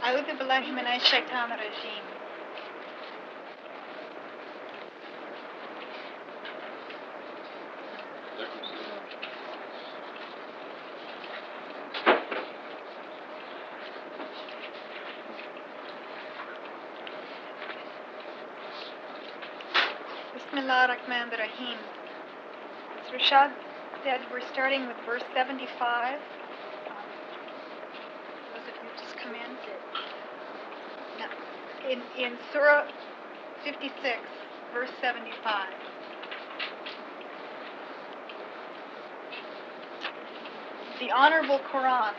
أعوذ بالله من الشيطان الرجيم. Bismillah ar-Rahman ar-Rahim. As Rashad said, we're starting with verse 75. Those of you who just come in. In Sura 56, verse 75. The Honorable Quran.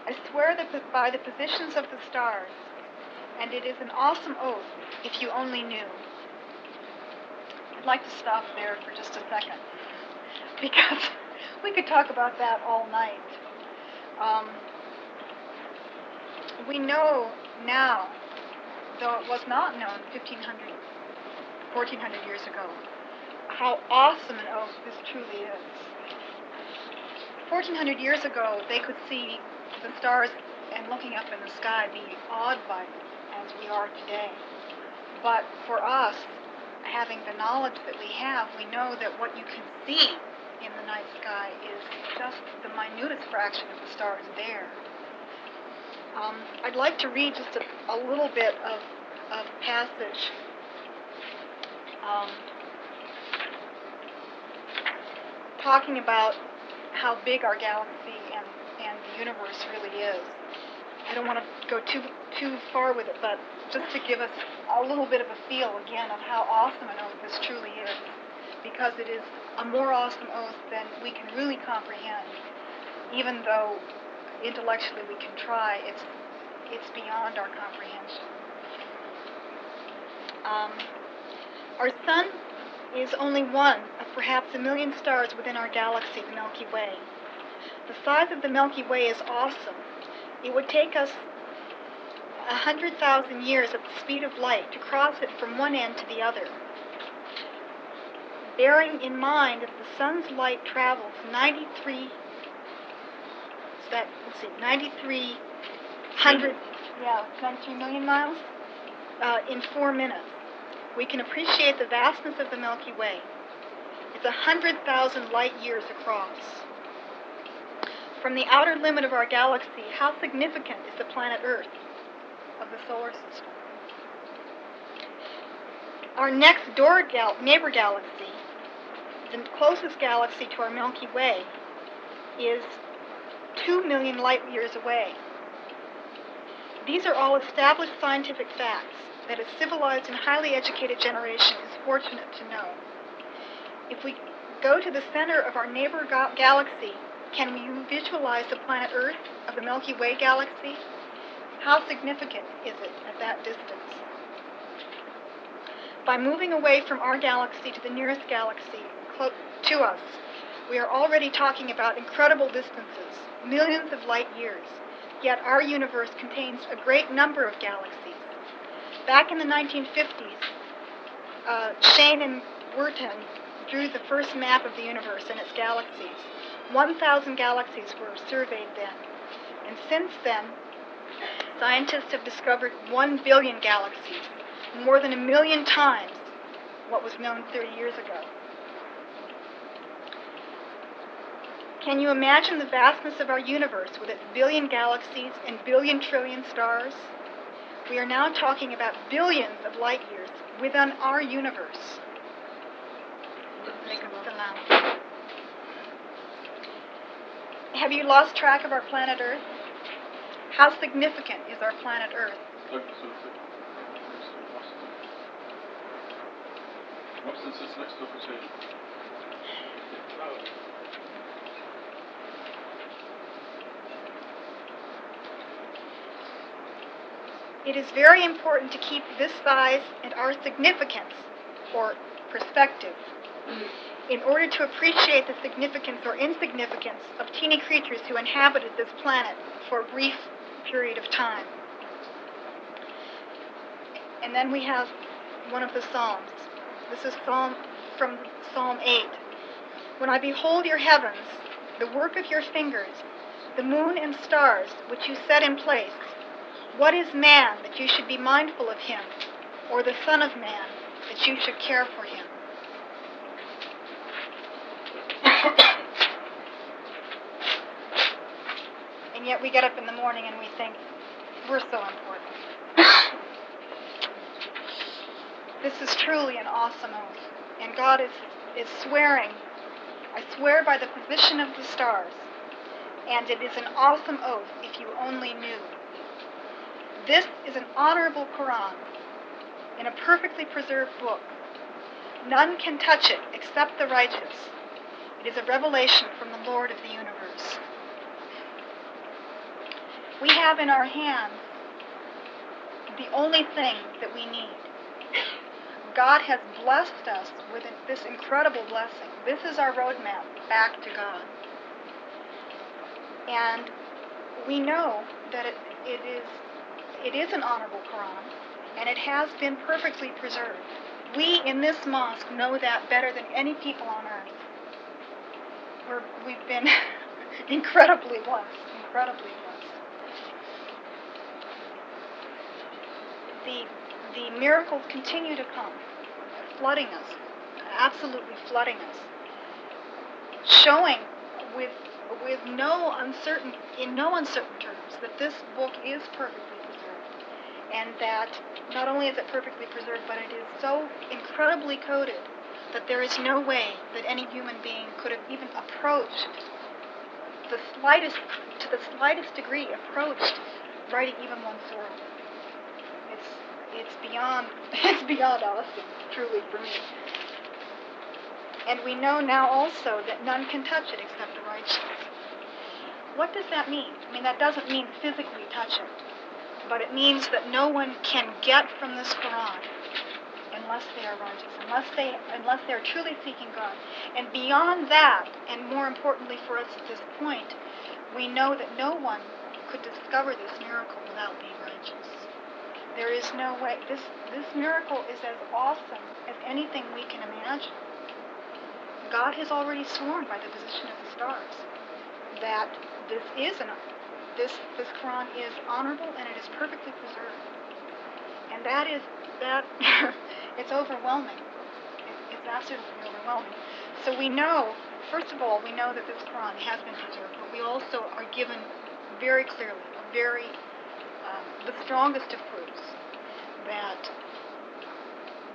I swear that by the positions of the stars, and it is an awesome oath if you only knew. I'd like to stop there for just a second, because we could talk about that all night. We know now, though it was not known 1400 years ago, how awesome an oath this truly is. 1400 years ago, they could see the stars and looking up in the sky be awed by them as we are today. But for us, having the knowledge that we have, we know that what you can see in the night sky is just the minutest fraction of the stars there. I'd like to read just a little bit of passage talking about how big our galaxy and the universe really is. I don't want to go too far with it, but just to give us a little bit of a feel again of how awesome an oath this truly is, because it is a more awesome oath than we can really comprehend. Even though intellectually we can try, it's beyond our comprehension. Our sun is only one of perhaps a million stars within our galaxy, the Milky Way. The size of the Milky Way is awesome. It would take us 100,000 years at the speed of light to cross it from one end to the other. Bearing in mind that the sun's light travels 93 million miles in 4 minutes, we can appreciate the vastness of the Milky Way. It's 100,000 light years across. From the outer limit of our galaxy, how significant is the planet Earth of the solar system? Our next door neighbor galaxy, the closest galaxy to our Milky Way, is 2 million light years away. These are all established scientific facts that a civilized and highly educated generation is fortunate to know. If we go to the center of our neighbor galaxy, can we visualize the planet Earth of the Milky Way galaxy? How significant is it at that distance? By moving away from our galaxy to the nearest galaxy to us, we are already talking about incredible distances, millions of light years, yet our universe contains a great number of galaxies. Back in the 1950s, Shane and Wurten drew the first map of the universe and its galaxies. 1,000 galaxies were surveyed then, and since then, scientists have discovered 1 billion galaxies, more than 1 million times what was known 30 years ago. Can you imagine the vastness of our universe with its billion galaxies and billion trillion stars? We are now talking about billions of light years within our universe. Have you lost track of our planet Earth? How significant is our planet Earth? It is very important to keep this size and our significance, or perspective, in order to appreciate the significance or insignificance of teeny creatures who inhabited this planet for a brief period of time. And then we have one of the Psalms. This is from Psalm 8. When I behold your heavens, the work of your fingers, The moon and stars, which you set in place, what is man that you should be mindful of him, or the Son of Man that you should care for him? And yet we get up in the morning and we think, we're so important. This is truly an awesome oath. And God is swearing, I swear by the position of the stars, and it is an awesome oath if you only knew. This is an honorable Quran in a perfectly preserved book. None can touch it except the righteous. It is a revelation from the Lord of the universe. We have in our hands the only thing that we need. God has blessed us with this incredible blessing. This is our roadmap back to God. And we know that it is an honorable Quran, and it has been perfectly preserved. We in this mosque know that better than any people on earth. We've been incredibly blessed. The miracles continue to come, flooding us, absolutely flooding us, showing in no uncertain terms that this book is perfectly preserved, and that not only is it perfectly preserved, but it is so incredibly coded that there is no way that any human being could have even approached to the slightest degree approached writing even one surah. It's beyond awesome, truly, for me. And we know now also that none can touch it except the righteous. What does that mean? I mean, that doesn't mean physically touch it, but it means that no one can get from this Quran unless they are righteous, unless they are truly seeking God. And beyond that, and more importantly for us at this point, we know that no one could discover this miracle without being righteous. There is no way. This miracle is as awesome as anything we can imagine. God has already sworn by the position of the stars that this Quran is honorable and it is perfectly preserved. And that it's overwhelming. It's absolutely overwhelming. So we know, first of all, we know that this Quran has been preserved, but we also are given very clearly the strongest of proofs that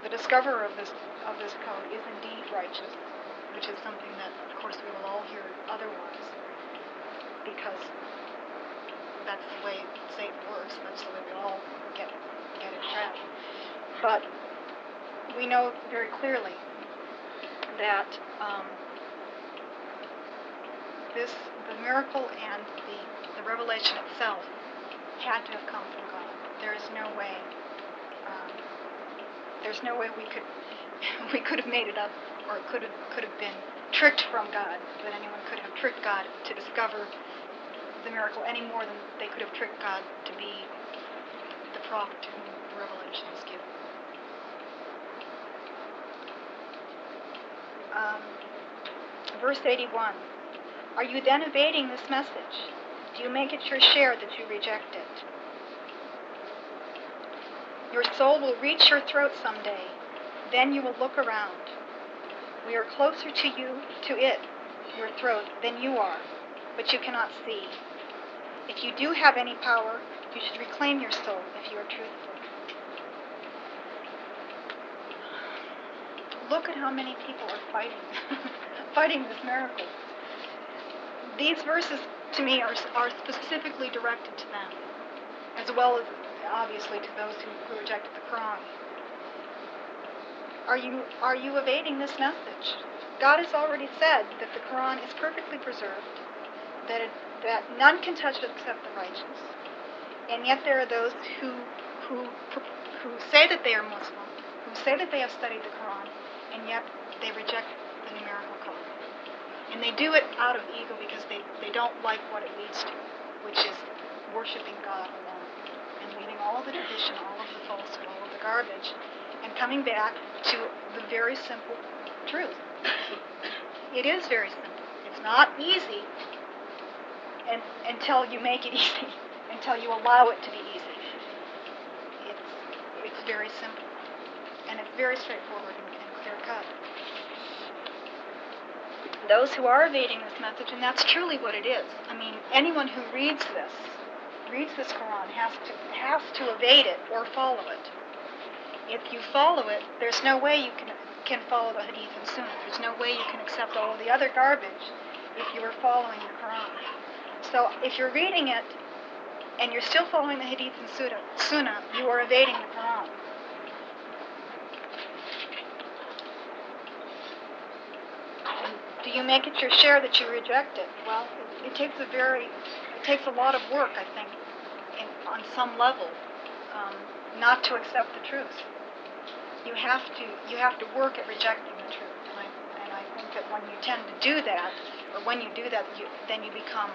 the discoverer of this code is indeed righteous, which is something that, of course, we will all hear otherwise, because that's the way Satan works. That's the way we all get entrapped. But we know very clearly that the miracle and the revelation itself had to have come from God. There is no way. There's no way we could have made it up, or it could have been tricked from God. That anyone could have tricked God to discover the miracle any more than they could have tricked God to be the prophet to whom the revelation is given. Verse 81. Are you then evading this message? Do you make it your share that you reject it? Your soul will reach your throat someday. Then you will look around. We are closer to it, your throat, than you are, but you cannot see. If you do have any power, you should reclaim your soul if you are truthful. Look at how many people are fighting this miracle. These verses, to me, are specifically directed to them, as well as, obviously, to those who rejected the Quran. Are you evading this message? God has already said that the Quran is perfectly preserved, that none can touch it except the righteous, and yet there are those who say that they are Muslim, who say that they have studied the Quran, and yet they reject the numerical code. And they do it out of ego because they don't like what it leads to, which is worshiping God alone, and leaving all of the tradition, all of the falsehood, all of the garbage, and coming back to the very simple truth. It is very simple. It's not easy, until you make it easy, until you allow it to be easy. It's very simple, and it's very straightforward and clear-cut. Those who are evading this message, and that's truly what it is. I mean, anyone who reads this Quran has to evade it or follow it. If you follow it, there's no way you can follow the Hadith and Sunnah. There's no way you can accept all of the other garbage if you are following the Quran. So if you're reading it and you're still following the Hadith and Sunnah, you are evading the Quran. Do you make it your share that you reject it? Well, it takes a lot of work, I think, on some level, not to accept the truth. You have to work at rejecting the truth, and I think that when you tend to do that, or when you do that, then you become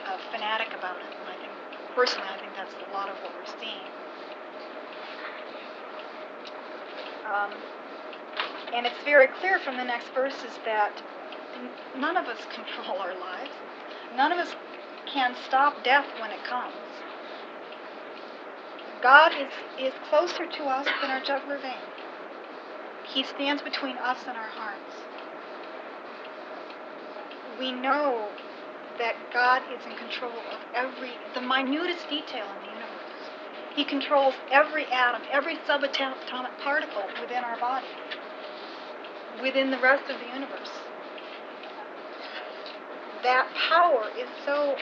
a fanatic about it. And I think that's a lot of what we're seeing. And it's very clear from the next verses that none of us control our lives. None of us can stop death when it comes. God is closer to us than our jugular vein. He stands between us and our hearts. We know that God is in control of the minutest detail in the universe. He controls every atom, every subatomic particle within our body, within the rest of the universe. That power is so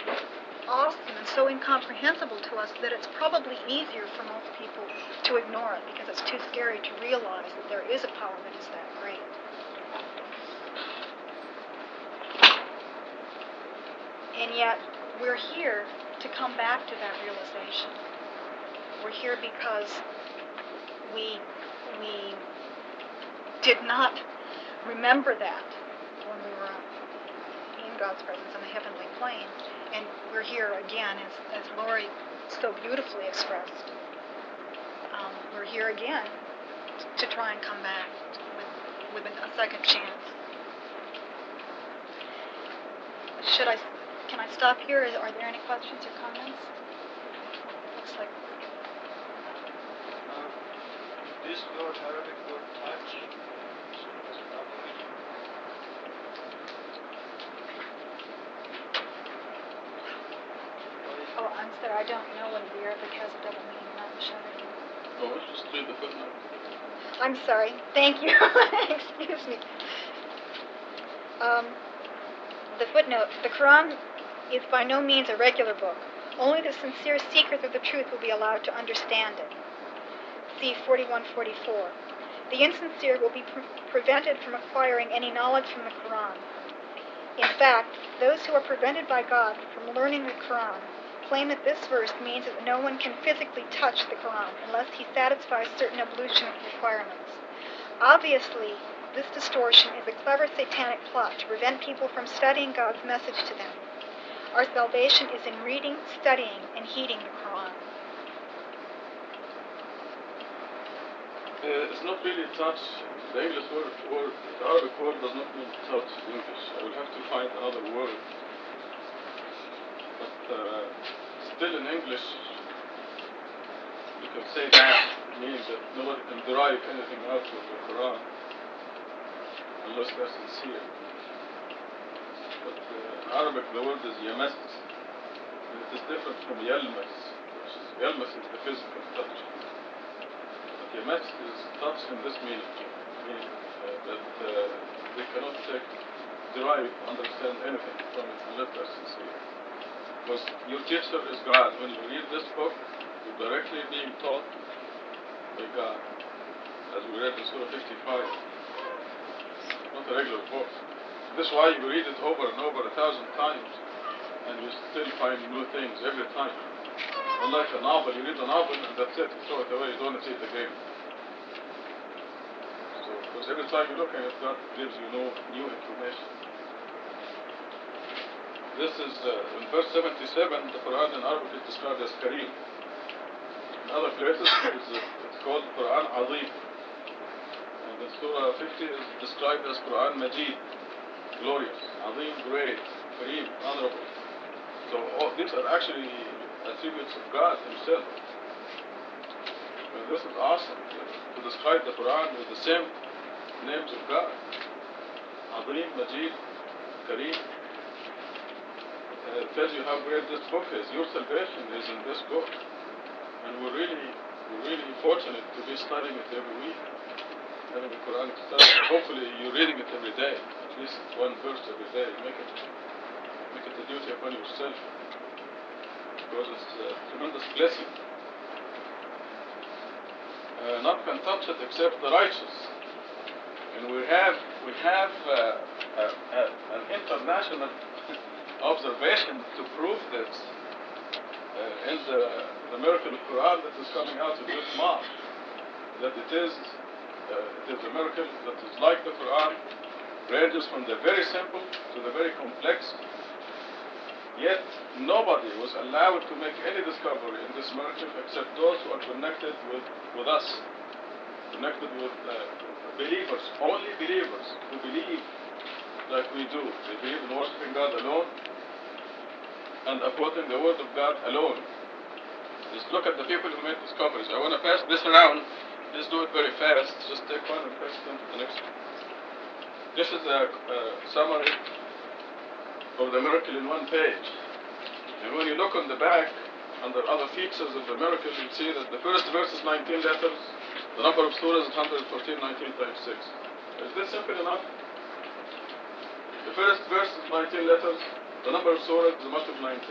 awesome and so incomprehensible to us that it's probably easier for most people to ignore it because it's too scary to realize that there is a power that is that great. And yet, we're here to come back to that realization. We're here because we did not remember that when we were in God's presence in the heavenly plane. And we're here again, as Lori so beautifully expressed. We're here again to try and come back with a second chance. Can I stop here? Are there any questions or comments? Looks like. This word, Arabic word touch, Oh, I'm sorry, I don't know when the Arabic has a double meaning. I'm not sure. Oh, let's just read the footnote. I'm sorry. Thank you. Excuse me. The footnote. The Quran is by no means a regular book. Only the sincere seekers of the truth will be allowed to understand it. See 4144. The insincere will be prevented from acquiring any knowledge from the Quran. In fact, those who are prevented by God from learning the Quran claim that this verse means that no one can physically touch the Quran unless he satisfies certain ablution requirements. Obviously, this distortion is a clever satanic plot to prevent people from studying God's message to them. Our salvation is in reading, studying, and heeding the Quran. It's not really touch. The English word, the Arabic word does not mean touch in English. I will have to find another word. But still in English, you can say that means that nobody can derive anything out of the Quran unless they're sincere. But in Arabic the word is yamas, and it is different from yalmas. Yalmas is the physical touch. But yamas is touch in this meaning that they cannot derive, understand anything from it unless they're sincere. Because your teacher is God. When you read this book, you're directly being taught by God. As we read in Surah 55. Not a regular book. This is why you read it over and over 1,000 times, and you still find new things every time. Unlike a novel, you read a novel and that's it, you throw it away, you don't want to see it again. So, because every time you look at it, God gives you new information. This is, in verse 77, the Quran in Arabic is described as Kareem. In other places, it's called Quran Azim. And in Surah 50 is described as Quran Majid, glorious, Azim, great, Kareem, honorable. So these are actually attributes of God Himself. This is awesome to describe the Quran with the same names of God. Azim, Majid, Kareem. It tells you how great this book is. Your salvation is in this book. And we're really fortunate to be studying it every week. Having the Quran to study. Hopefully you're reading it every day. At least one verse every day. Make it a duty upon yourself. Because it's a tremendous blessing. None can touch it except the righteous. And we have an international observation to prove this in the miracle of Quran that is coming out of this month. That it is a miracle that is like the Quran, ranges from the very simple to the very complex. Yet nobody was allowed to make any discovery in this miracle except those who are connected with us, connected with believers, only believers who believe like we do. They believe in worshiping God alone and upholding the word of God alone. Just look at the people who made discoveries. I want to pass this around. Let's do it very fast. Just take one and pass it on to the next one. This is a summary of the miracle in one page. And when you look on the back, under other features of the miracle, you see that the first verse is 19 letters. The number of surahs is 114, 19 times 6. Is this simple enough? The first verse is 19 letters. The number of surahs is a multiple of 19.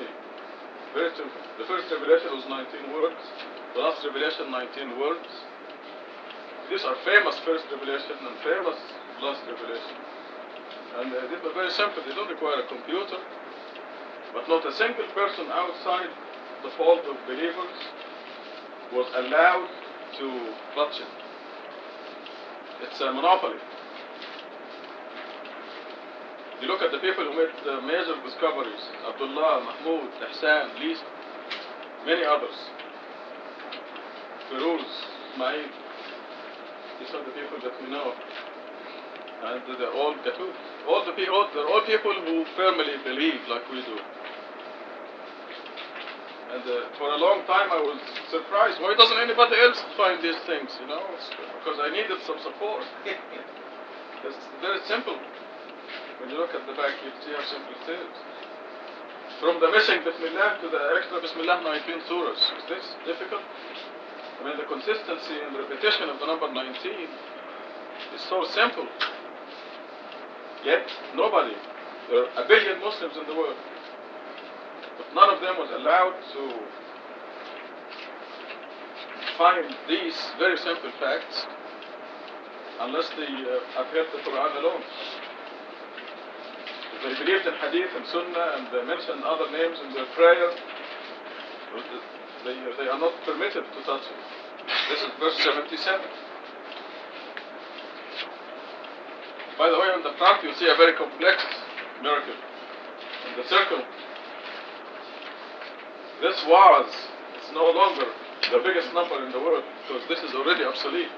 Very simple. The first revelation was 19 words. The last revelation, 19 words. These are famous first revelation and famous last revelation. And these are very simple. They don't require a computer. But not a single person outside the fold of believers was allowed to touch it. It's a monopoly. You look at the people who made the major discoveries, Abdullah, Mahmoud, Ihsan, Lisa, many others, Firuz, Ismail. These are the people that we know. And they're all Gatud. They're all people who firmly believe like we do. And for a long time I was surprised. Why doesn't anybody else find these things, you know? Because I needed some support. It's very simple. When you look at the back, you see how simple it is. From the missing Bismillah to the extra Bismillah 19 surahs. Is this difficult? I mean, the consistency and repetition of the number 19 is so simple. Yet, nobody, there are a billion Muslims in the world, but none of them was allowed to find these very simple facts unless they upheld the Quran alone. If they believed in Hadith and Sunnah and they mentioned other names in their prayer, they are not permitted to touch it. This is verse 77. By the way, on the front you see a very complex miracle. In the circle, it's no longer the biggest number in the world because this is already obsolete.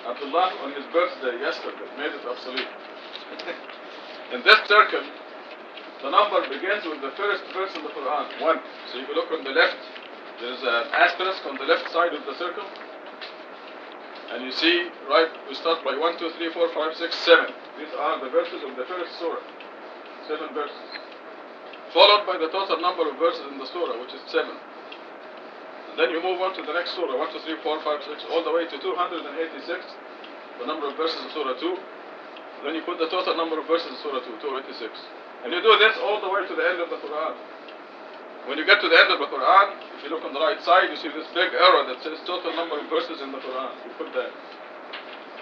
Abdullah on his birthday yesterday made it obsolete. In this circle, the number begins with the first verse in the Quran, 1. So if you look on the left, there is an asterisk on the left side of the circle. And you see, right, we start by 1, 2, 3, 4, 5, 6, 7. These are the verses of the first surah. 7 verses. Followed by the total number of verses in the surah, which is 7. And then you move on to the next surah, 1, 2, 3, 4, 5, 6, all the way to 286, the number of verses in surah 2. Then you put the total number of verses in surah 2, 286. And you do this all the way to the end of the Quran. When you get to the end of the Quran, if you look on the right side, you see this big arrow that says total number of verses in the Quran. You put that.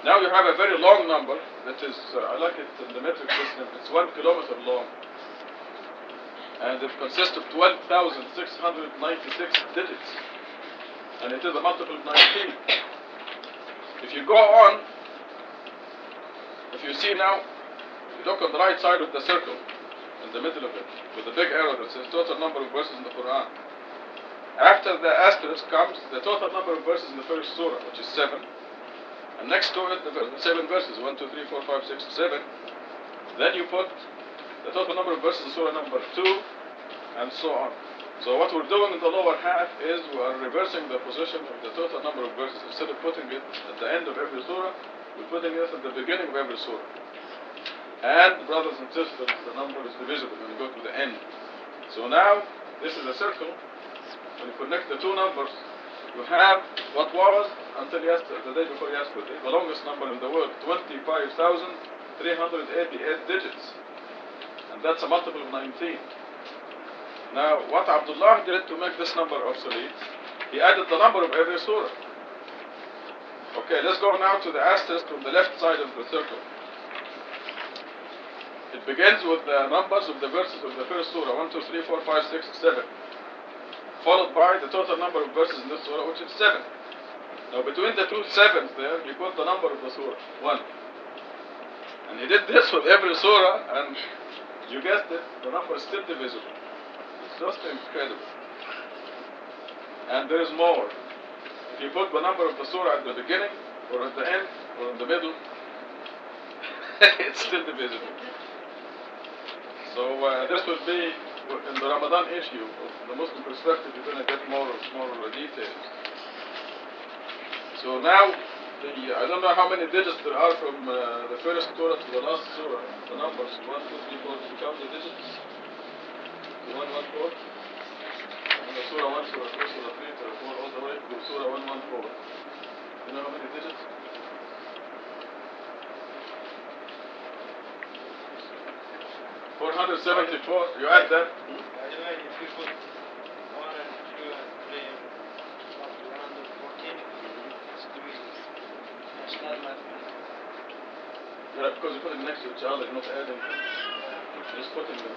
Now you have a very long number that is, I like it in the metric system, it's 1 kilometer long. And it consists of 12,696 digits. And it is a multiple of 19. If you go on, if you see now, if you look on the right side of the circle, in the middle of it, with the big arrow that says total number of verses in the Quran. After the asterisk comes the total number of verses in the first surah, which is 7. And next to it, the 7 verses, 1, 2, 3, 4, 5, 6, 7. Then you put the total number of verses in surah number 2, and so on. So what we're doing in the lower half is we are reversing the position of the total number of verses. Instead of putting it at the end of every surah, we're putting it at the beginning of every surah. And brothers and sisters, the number is divisible when you go to the end. So now, this is a circle. When you connect the two numbers, you have what was, until yesterday, the day before yesterday, the longest number in the world, 25,388 digits. And that's a multiple of 19. Now, what Abdullah did to make this number obsolete, he added the number of every surah. Okay, let's go now to the asterisk on the left side of the circle. It begins with the numbers of the verses of the first surah, 1, 2, 3, 4, 5, 6, 7. Followed by the total number of verses in this surah, which is 7. Now, between the two sevens there, he put the number of the surah, 1. And he did this with every surah, and you guessed it, the number is still divisible. It's just incredible. And there is more. If you put the number of the surah at the beginning, or at the end, or in the middle, it's still divisible. So this will be, in the Ramadan issue, of the Muslim perspective, you're going to get more details. So now, I don't know how many digits there are from the first surah to the last surah. The numbers, 1, 2, 3, 4, did you count the digits? 1, 1, 4. And the surah 1, surah 2, surah 3, surah 4, all the way to surah 1, 1, 4. You know how many digits? 474. You add that? If you put 1 and 2 and 3 and 114, it's divisible. It's not mathematical. Yeah, because you put it next to each other, you're not adding. Just putting them.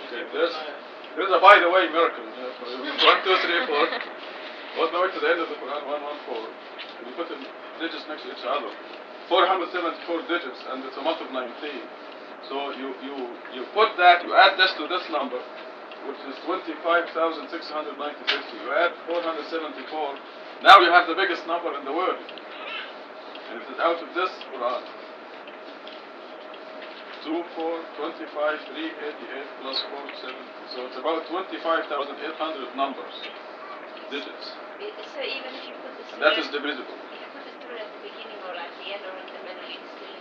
Okay, there's a by the way miracle. You know, 1, 2, 3, 4. All the way to the end of the Quran, 1, 1, 4. And you put the digits next to each other. 474 digits, and it's a multiple of 19. So you put that, you add this to this number, which is 25,696. You add 474. Now you have the biggest number in the world. And it is out of this Quran. 2, 4, 25, 388 plus 4, 7. So it's about 25,800 numbers, digits. So even if you put the And that is divisible. If you put the surah at the beginning or at the end or in the middle, it's still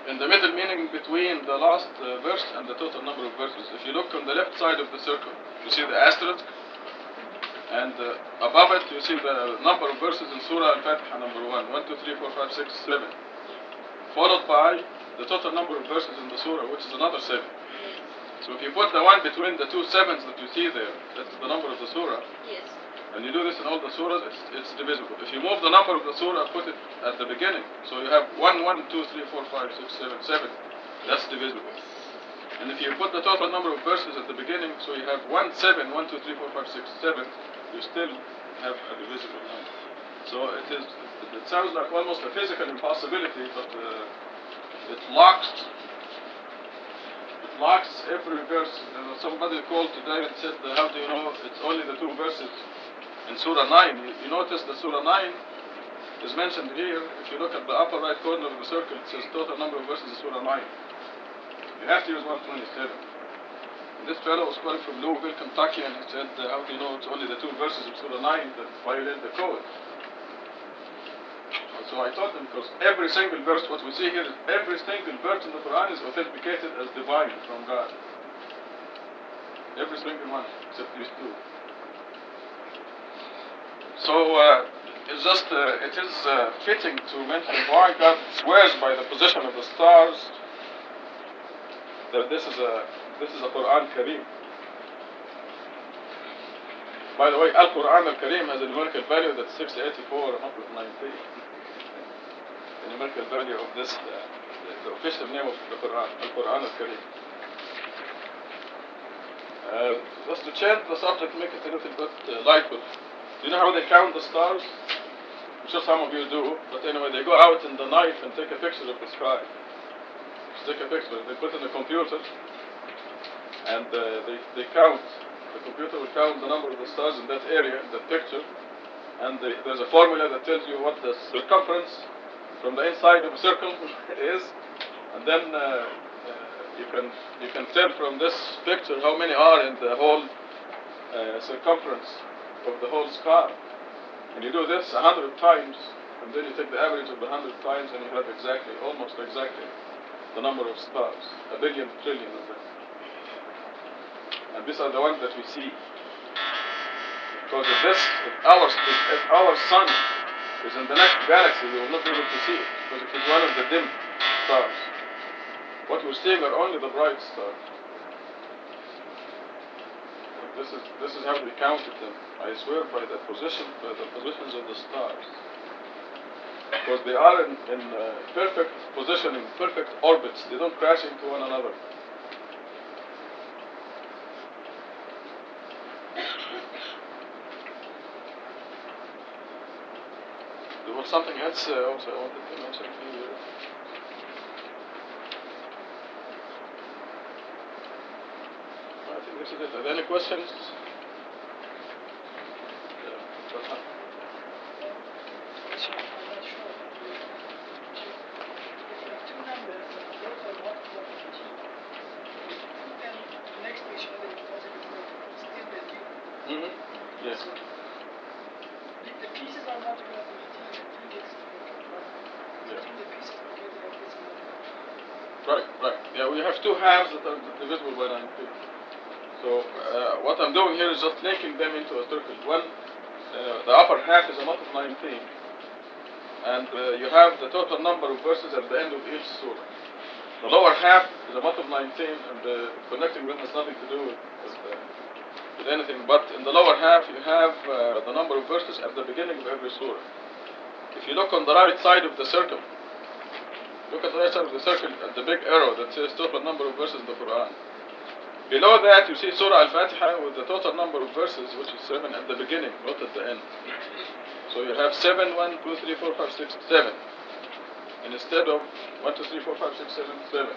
In the middle, meaning between the last verse and the total number of verses. If you look on the left side of the circle, you see the asterisk, and above it you see the number of verses in Surah Al-Fatiha number 1, 1, 2, 3, 4, 5, 6, 7, followed by the total number of verses in the Surah, which is another 7. So if you put the one between the two sevens that you see there, that's the number of the Surah, yes. and you do this in all the surahs, it's divisible. If you move the number of the surah, put it at the beginning. So you have 1, 1, 2, 3, 4, 5, 6, 7, 7. That's divisible. And if you put the total number of verses at the beginning, so you have 1, 7, 1, 2, 3, 4, 5, 6, 7, you still have a divisible number. So it sounds like almost a physical impossibility, but it locks every verse. Somebody called today and said, how do you know it's only the 2 verses in Surah 9? You notice that Surah 9 is mentioned here. If you look at the upper right corner of the circle, it says total number of verses in Surah 9. You have to use 127. And this fellow was calling from Louisville, Kentucky, and he said, how do you know it's only the 2 verses of Surah 9 that violate the code? So I told him, because every single verse, what we see here is every single verse in the Quran is authenticated as divine from God. Every single one, except these 2. So it is fitting to mention why God swears by the position of the stars that this is a Quran Kareem. By the way, Al-Quran Al-Kareem has a numerical value that's 684 and up with 19. The numerical value of this, the official name of the Quran, Al-Quran Al-Kareem. Just to change the subject, make it a little bit lighter. Do you know how they count the stars? I'm sure some of you do, but anyway, they go out in the night and take a picture of the sky. Just take a picture, they put it in a computer, and they count. The computer will count the number of the stars in that area, in that picture, and there's a formula that tells you what the circumference from the inside of a circle is, and then you can tell from this picture how many are in the whole circumference of the whole sky. And you do this 100 times, and then you take the average of the 100 times, and you have exactly, almost exactly, the number of stars, 1 billion trillion of them. And these are the ones that we see. Because if our sun is in the next galaxy, we will not be able to see it, because it is one of the dim stars. What we're seeing are only the bright stars. This is how we counted them. I swear by the positions of the stars. Because they are in perfect positioning, perfect orbits. They don't crash into one another. There was something else also I wanted to mention here. I think this is it. Are there any questions? Yeah. Question, I'm not sure. If you have two numbers, both are multiple of each, then next to each other, you positive negative, still they give. Mm-hmm. Yes. So the pieces are multiple of each, and 2 gets negative 1. Yeah. Between the pieces together, it gets negative. Right. Yeah, we have two halves that are divisible by 19. So what I'm doing here is just linking them into a circle. The upper half is a lot of 19, and you have the total number of verses at the end of each surah. The lower half is a lot of 19, and connecting them has nothing to do with anything. But in the lower half, you have the number of verses at the beginning of every surah. If you look on the right side of the circle, look at the right side of the circle at the big arrow that says total number of verses in the Quran. Below that, you see Surah Al-Fatiha with the total number of verses, which is 7 at the beginning, not at the end. So you have 7, 1, 2, 3, 4, 5, 6, 7. And instead of 1, 2, 3, 4, 5, 6, 7, 7.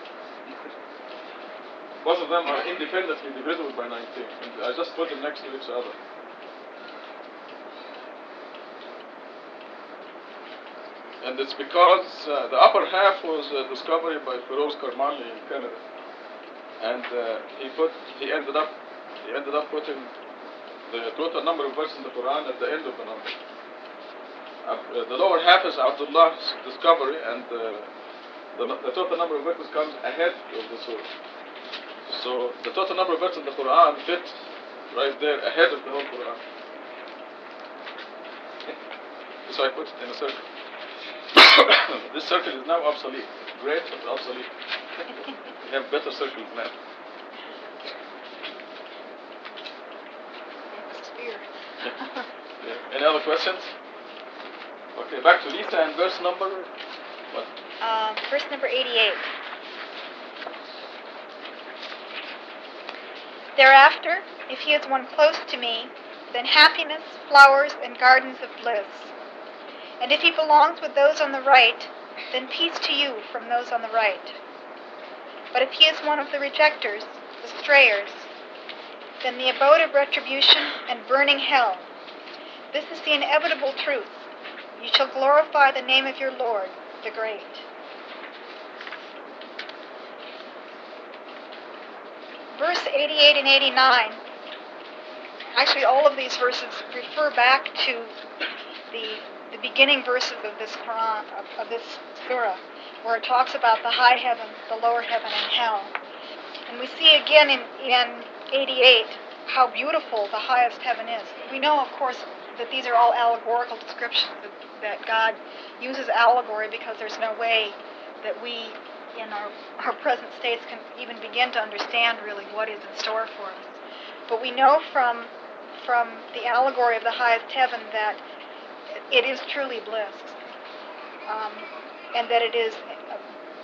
Both of them are independently divisible by 19. And I just put them next to each other. And it's because the upper half was discovered by Feroz Karmali in Canada. And he ended up putting the total number of verses in the Quran at the end of the number. The lower half is Abdullah's discovery, and the total number of verses comes ahead of the surah. So the total number of verses in the Quran fits right there ahead of the whole Quran. So I put it in a circle. This circle is now obsolete. Great, but obsolete. We have better circles now. Yeah. Any other questions? Okay, back to Lisa and verse number what? Verse number 88. Thereafter, if he is one close to me, then happiness, flowers, and gardens of bliss. And if he belongs with those on the right, then peace to you from those on the right. But if he is one of the rejectors, the strayers, then the abode of retribution and burning hell. This is the inevitable truth. You shall glorify the name of your Lord, the Great. Verse 88 and 89, actually all of these verses refer back to the beginning verses of this Quran, of this Surah, where it talks about the high heaven, the lower heaven, and hell. And we see again in 88 how beautiful the highest heaven is. We know, of course, that these are all allegorical descriptions, that God uses allegory because there's no way that we, in our present states, can even begin to understand really what is in store for us. But we know from the allegory of the highest heaven that it is truly bliss, and that it is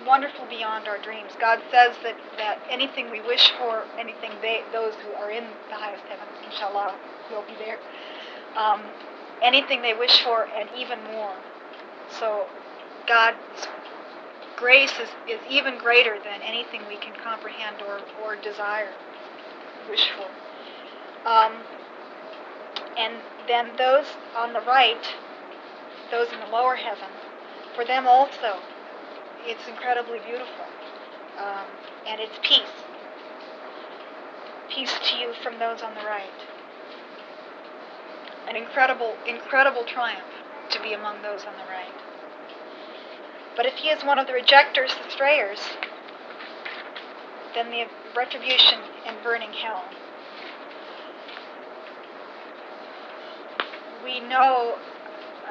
wonderful beyond our dreams. God says that anything we wish for, those who are in the highest heaven, inshallah, will be there. Anything they wish for, and even more. So God's grace is even greater than anything we can comprehend or desire, wish for. And then those on the right, those in the lower heaven, for them also, it's incredibly beautiful. and it's peace. Peace to you from those on the right. An incredible, incredible triumph to be among those on the right. But if he is one of the rejectors, the strayers, then the retribution and burning hell. We know,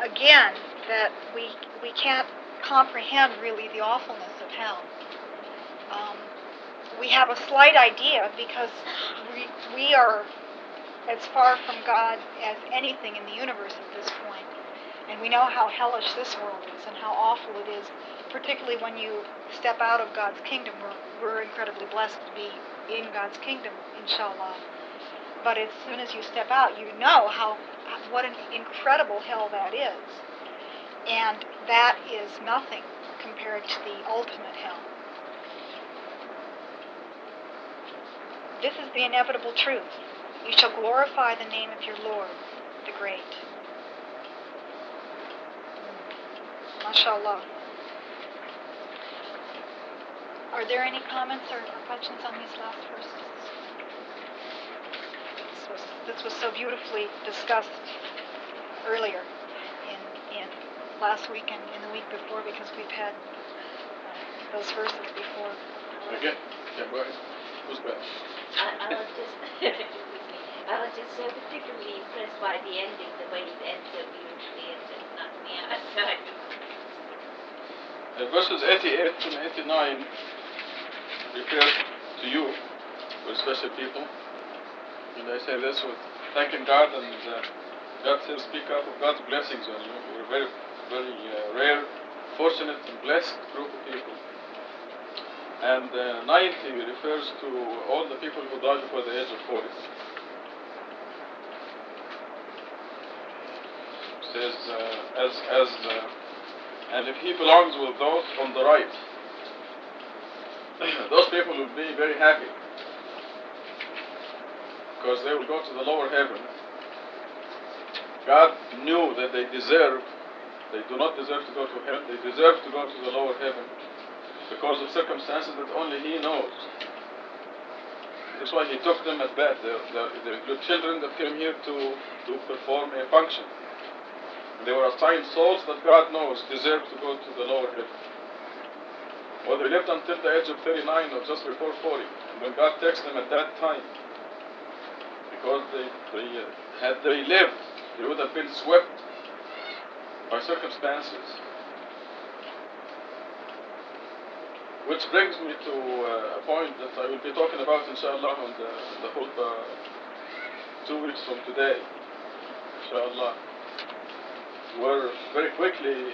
again, that we can't comprehend really the awfulness of hell. We have a slight idea because we are as far from God as anything in the universe at this point. And we know how hellish this world is and how awful it is, particularly when you step out of God's kingdom. We're incredibly blessed to be in God's kingdom, inshallah. But as soon as you step out, you know what an incredible hell that is. And that is nothing compared to the ultimate hell. This is the inevitable truth. You shall glorify the name of your Lord, the Great. MashaAllah. Are there any comments or questions on these last verses? This was so beautifully discussed earlier in last week and in the week before, because we've had those verses before. Again, go ahead. Who's back? I was just so particularly impressed by the ending, the way it ends so beautifully. It just knocked me outside. Verses 88 and 89 refer to you, for special people. And I say this with thanking God, and God says, speak up of God's blessings on you. You're a very, very rare, fortunate, and blessed group of people. And 90 refers to all the people who died before the age of 40. It says, and if he belongs with those on the right, those people will be very happy, because they will go to the lower heaven. God knew that they do not deserve to go to hell, they deserve to go to the lower heaven, because of circumstances that only he knows. That's why he took them at birth. They're good children that came here to perform a function. They were assigned souls that God knows deserve to go to the lower heaven. Well, they lived until the age of 39 or just before 40. And when God takes them at that time, because had they lived, they would have been swept by circumstances. Which brings me to a point that I will be talking about, inshallah, on the khutbah 2 weeks from today, inshallah. Where very quickly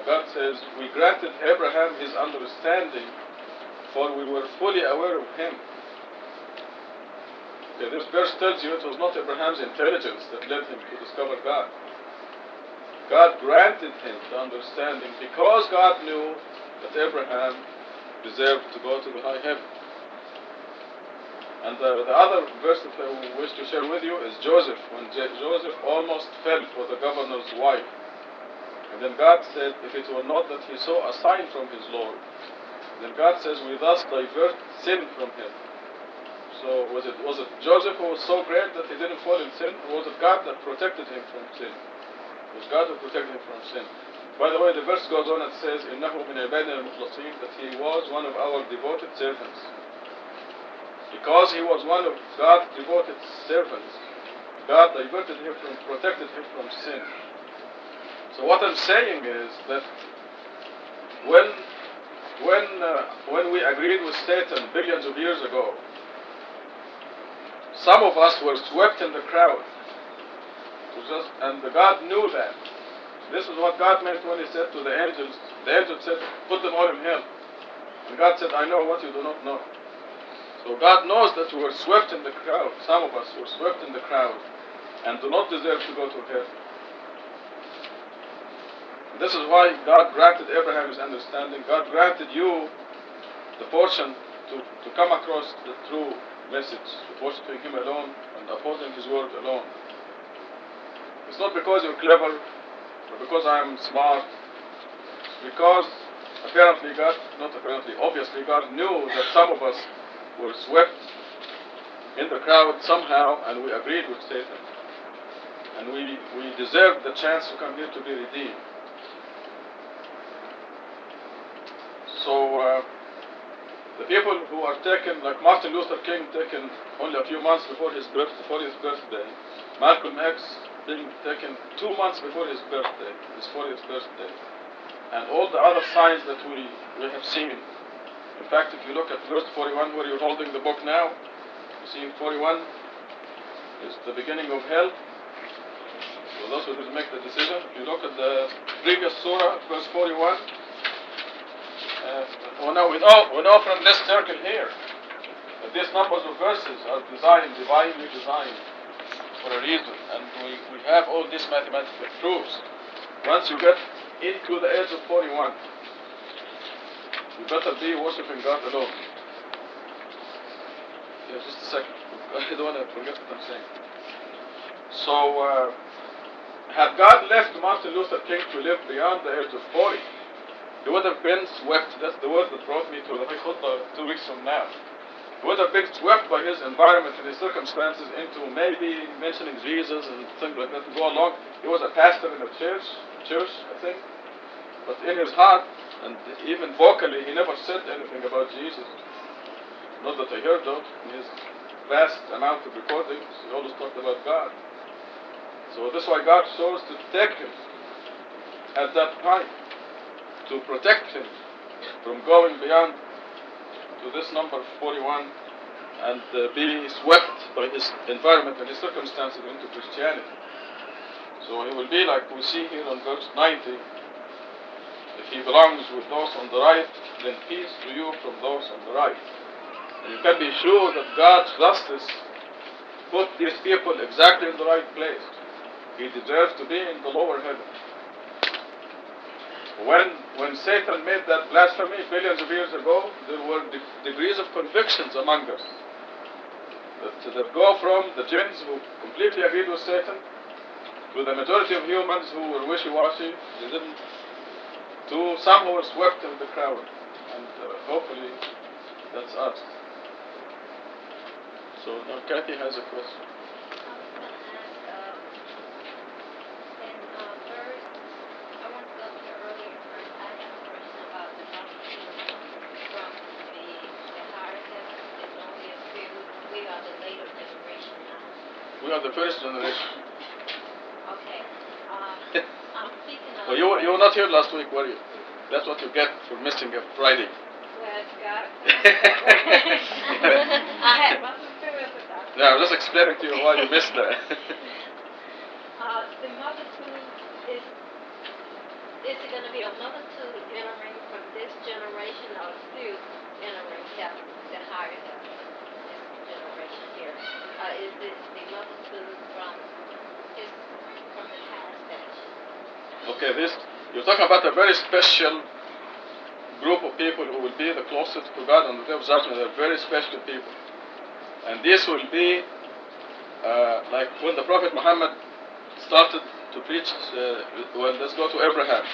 God says, we granted Abraham his understanding, for we were fully aware of him. Okay, this verse tells you it was not Abraham's intelligence that led him to discover God. God granted him the understanding because God knew that Abraham deserved to go to the high heaven. And the other verse that I wish to share with you is Joseph, when Joseph almost fell for the governor's wife. And then God said, if it were not that he saw a sign from his Lord, then God says, we thus divert sin from him. So was it Joseph who was so great that he didn't fall in sin, or was it God that protected him from sin? It was God who protected him from sin. By the way, the verse goes on and says, إِنَّهُ مِنْ عِبَادِنَا الْمُخْلَصِينَ, that he was one of our devoted servants. Because he was one of God's devoted servants, God protected him from sin. So what I'm saying is that when we agreed with Satan billions of years ago, some of us were swept in the crowd. And God knew that. This is what God meant when he said to the angels. The angels said, put them all in hell. And God said, I know what you do not know. So God knows that we were swept in the crowd. Some of us were swept in the crowd and do not deserve to go to hell. This is why God granted Abraham his understanding. God granted you the portion to come across the true message, worshiping him alone and upholding his word alone. It's not because you're clever or because I'm smart. It's because a obviously God knew that some of us were swept in the crowd somehow, and we agreed with Satan. And we deserved the chance to come here to be redeemed. So the people who are taken, like Martin Luther King, taken only a few months before his birthday, Malcolm X being taken 2 months before his birthday, his 40th birthday, and all the other signs that we have seen. In fact, if you look at verse 41, where you're holding the book now, you see in 41 is the beginning of hell. So those who didn't make the decision, if you look at the previous surah, verse 41, we know from this circle here that these numbers of verses are divinely designed for a reason, and we have all these mathematical proofs. Once you get into the age of 41, you better be worshiping God alone. Yeah, just a second. I don't want to forget what I'm saying. So, had God left Martin Luther King to live beyond the age of 40, he would have been swept. That's the word that brought me to the khutbah 2 weeks from now. He would have been swept by his environment and his circumstances into maybe mentioning Jesus and things like that to go along. He was a pastor in a church, I think. But in his heart, and even vocally, he never said anything about Jesus. Not that I heard of. In his vast amount of recordings, he always talked about God. So that's why God chose to take him at that time, to protect him from going beyond to this number 41 and be swept by his environment and his circumstances into Christianity. So he will be like we see here on verse 90. If he belongs with those on the right, then peace to you from those on the right. And you can be sure that God's justice put these people exactly in the right place. He deserves to be in the lower heaven. When Satan made that blasphemy billions of years ago, there were degrees of convictions among us. That go from the jinns who completely agreed with Satan to the majority of humans who were wishy-washy, to some who were swept in the crowd. And hopefully that's us. So now Kathy has a question. We are the first generation. Okay. I'm speaking of... Well, you were not here last week, were you? That's what you get for missing a Friday. Well, God. I had my spirit with that. Yeah, I was just explaining to you why you missed that. The multitude is it going to be a multitude entering from this generation or still entering the higher heaven? This generation here. Is it the multitude from the past age? Okay, you're talking about a very special group of people who will be the closest to God on the day of judgment. They're very special people. And this will be like when the Prophet Muhammad started to preach, let's go to Abraham.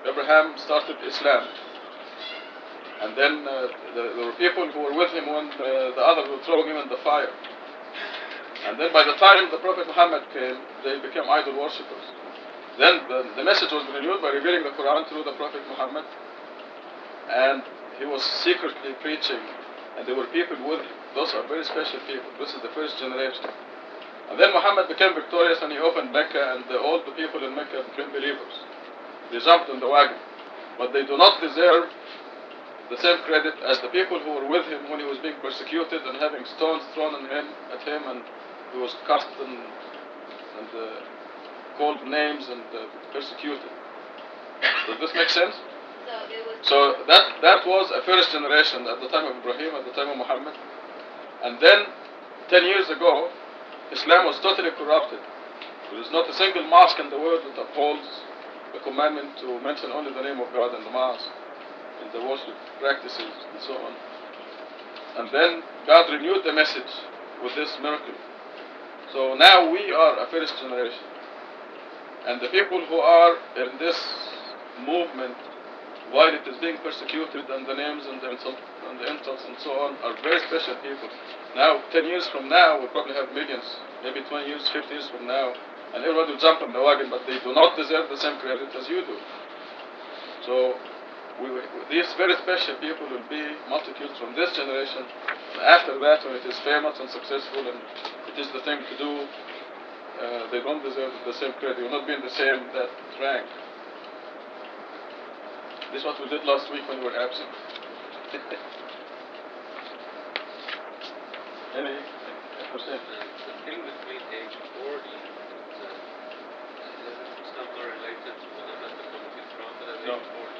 Abraham started Islam. And then there were people who were with him when the others were throwing him in the fire. And then by the time the Prophet Muhammad came, they became idol worshippers. Then the message was renewed by revealing the Quran through the Prophet Muhammad. And he was secretly preaching, and there were people with him. Those are very special people. This is the first generation. And then Muhammad became victorious and he opened Mecca, and all the people in Mecca became believers. They jumped in the wagon. But they do not deserve the same credit as the people who were with him when he was being persecuted and having stones thrown at him, and he was cursed and called names and persecuted. Does this make sense? So that was a first generation at the time of Ibrahim, at the time of Muhammad. And then 10 years ago, Islam was totally corrupted. There is not a single mosque in the world that upholds the commandment to mention only the name of God in the mosque, in the worship practices and so on. And then God renewed the message with this miracle. So now we are a first generation. And the people who are in this movement while it is being persecuted, and the names and the insults and so on are very special people. Now, 10 years from now, we'll probably have millions, maybe 20 years, 50 years from now, and everyone will jump on the wagon, but they do not deserve the same credit as you do. So, these very special people will be multitudes from this generation, and after that, when it is famous and successful and it is the thing to do, they don't deserve the same credit. They will not be in the same that rank. This is what we did last week when we were absent. Any percent? The thing between age 40, it's not related to the methodology from at No. age 40.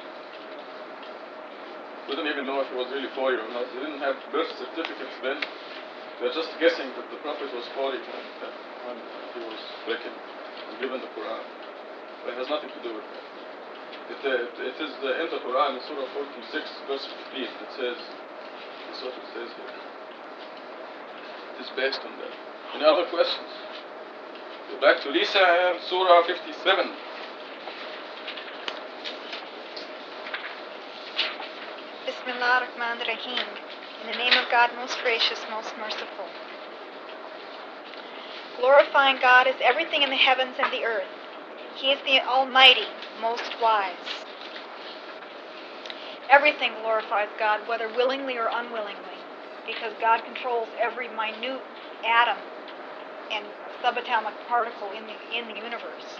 We didn't even know if he was really 40 or not. They didn't have birth certificates then. They were just guessing that the Prophet was 40 when he was reckoned and given the Quran. But it has nothing to do with that. It is in the Quran, in Surah 46, verse 15, it says, this is what it says here. It is based on that. Any other questions? Go back to Lisa and Surah 57. Bismillah ar-Rahman ar-Rahim. In the name of God, most gracious, most merciful. Glorifying God is everything in the heavens and the earth. He is the Almighty, most wise. Everything glorifies God, whether willingly or unwillingly, because God controls every minute atom and subatomic particle in the universe.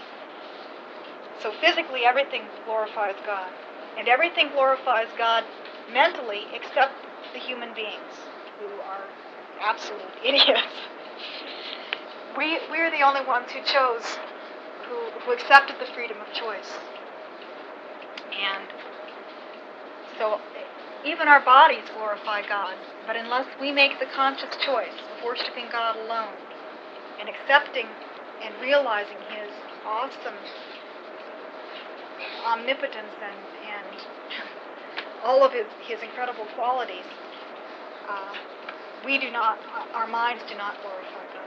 So physically, everything glorifies God. And everything glorifies God mentally, except the human beings, who are absolute idiots. We're the only ones who chose, who accepted the freedom of choice. And so even our bodies glorify God, but unless we make the conscious choice of worshiping God alone and accepting and realizing His awesome omnipotence and all of His incredible qualities, our minds do not glorify God.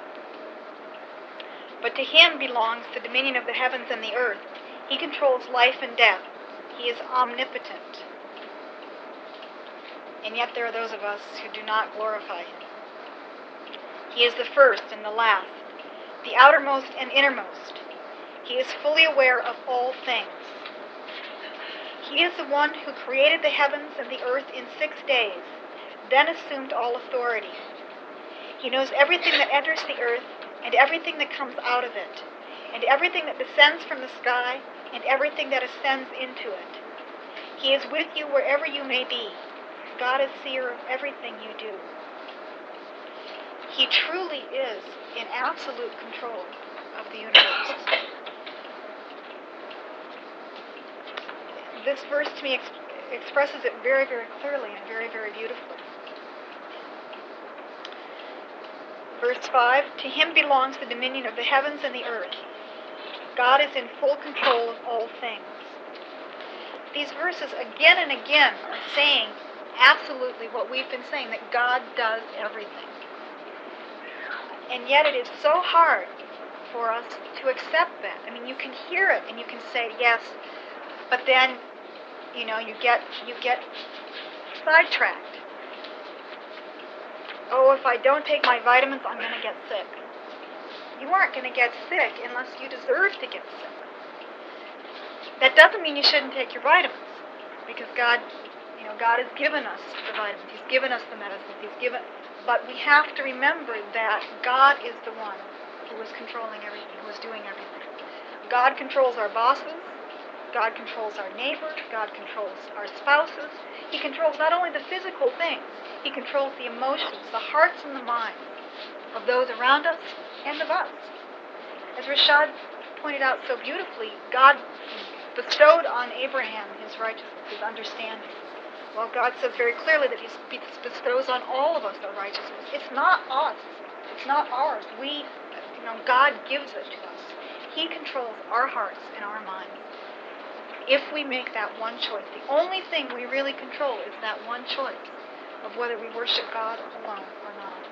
But to Him belongs the dominion of the heavens and the earth. He controls life and death. He is omnipotent. And yet there are those of us who do not glorify Him. He is the first and the last, the outermost and innermost. He is fully aware of all things. He is the one who created the heavens and the earth in 6 days, then assumed all authority. He knows everything that enters the earth and everything that comes out of it, and everything that descends from the sky and everything that ascends into it. He is with you wherever you may be. God is seer of everything you do. He truly is in absolute control of the universe. This verse to me expresses it very, very clearly and very, very beautifully. Verse 5, to Him belongs the dominion of the heavens and the earth. God is in full control of all things. These verses again and again are saying absolutely what we've been saying, that God does everything. And yet it is so hard for us to accept that. I mean, you can hear it and you can say yes, but then, you get sidetracked. Oh, if I don't take my vitamins, I'm going to get sick. You aren't going to get sick unless you deserve to get sick. That doesn't mean you shouldn't take your vitamins, because God has given us the vitamins. He's given us the medicines. But we have to remember that God is the one who is controlling everything, who is doing everything. God controls our bosses. God controls our neighbors. God controls our spouses. He controls not only the physical things, He controls the emotions, the hearts and the minds of those around us and of us. As Rashad pointed out so beautifully, God bestowed on Abraham His righteousness, His understanding. Well, God says very clearly that He bestows on all of us our righteousness. It's not us. It's not ours. God gives it to us. He controls our hearts and our minds. If we make that one choice, the only thing we really control is that one choice of whether we worship God alone or not.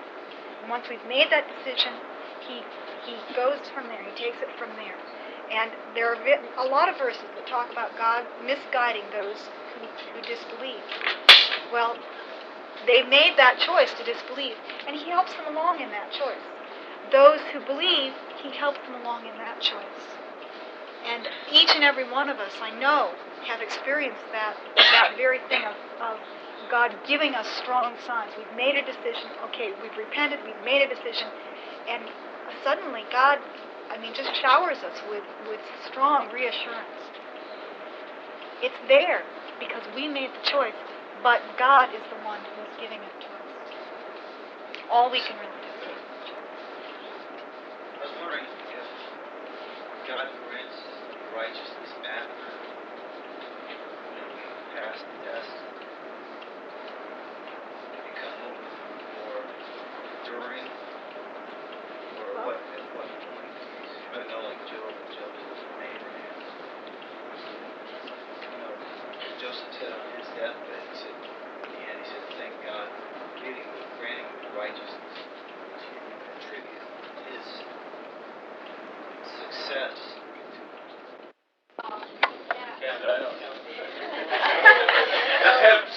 And once we've made that decision, He goes from there. He takes it from there. And there are a lot of verses that talk about God misguiding those who disbelieve. Well, they made that choice to disbelieve, and he helps them along in that choice. Those who believe, he helps them along in that choice. And each and every one of us, I know, have experienced that very thing of God giving us strong signs. We've made a decision. Okay, we've repented. We've made a decision, and suddenly God, just showers us with strong reassurance. It's there because we made the choice, but God is the one who's giving it to us. All we can really do. I was wondering if God grants righteousness after we pass the test, become holy, or during, or what? At what point? I know, like Job was Abraham. Joseph said on his deathbed, he said, in the end, he said, thank God for granting me righteousness to attribute his success to Yeah, I know. That helps.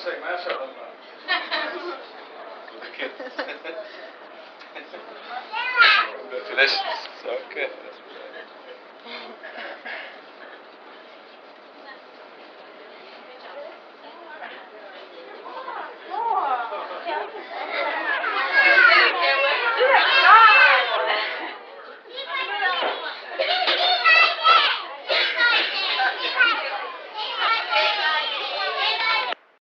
say Masha Allah. With the kids. Delicious. So good.